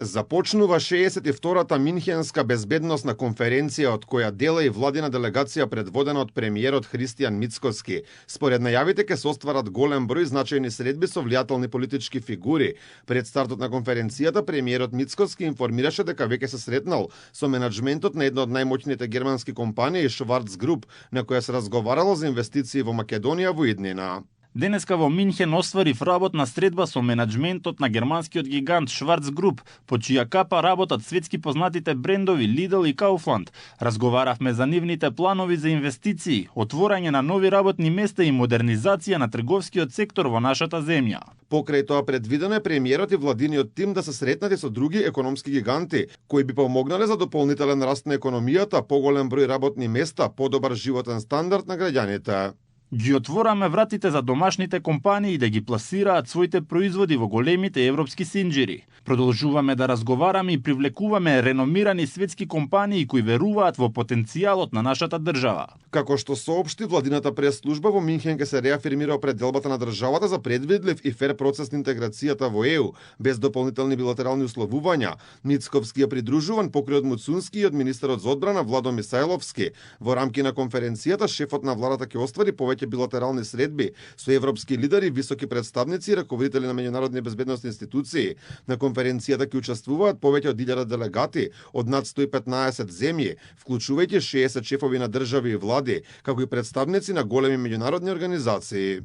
Започнува 62-та Минхенска безбедносна конференција, од која дела и владина делегација предводена од премиерот Христијан Мицкоски. Според најавите ќе се остварат голем број значајни средби со влијателни политички фигури. Пред стартот на конференцијата премиерот Мицкоски информираше дека веќе се сретнал со менаџментот на една од најмоćните германски компании Schwarz Group, на која се разговарало за инвестиции во Македонија во иднина. Денеска во Минхен остварив работна средба со менаџментот на германскиот гигант Schwarz Group, по чија капа работат светски познатите брендови Lidl и Kaufland. Разговаравме за нивните планови за инвестиции, отворање на нови работни места и модернизација на трговскиот сектор во нашата земја. Покрај тоа предвидено е премиерот и владиниот тим да се сретнати со други економски гиганти, кои би помогнале за дополнителен раст на економијата, поголем број работни места, подобар животен стандард на граѓаните. Ги отвораме вратите за домашните компании да ги пласираат своите производи во големите европски синџири. Продолжуваме да разговараме и привлекуваме реномирани светски компании кои веруваат во потенцијалот на нашата држава. Како што соопшти владината прес-служба, во Минхен ќе се реафирмира определбата на државата за предвидлив и фер процес на интеграцијата во ЕУ, без дополнителни билатерални условувања. Мицковски е придружуван покрај од Муцунски и од министерот за одбрана Владо Мисајловски. Во рамки на конференцијата шефот на владата ќе оствари повеќе билатерални средби со европски лидери, високи представници и раководители на меѓународни безбедносни институции. На конференцијата ќе учествуваат повеќе од 1000 делегати од над 115 земји, вклучувајќи 60 шефови на држави и влади, како и представници на големи меѓународни организации.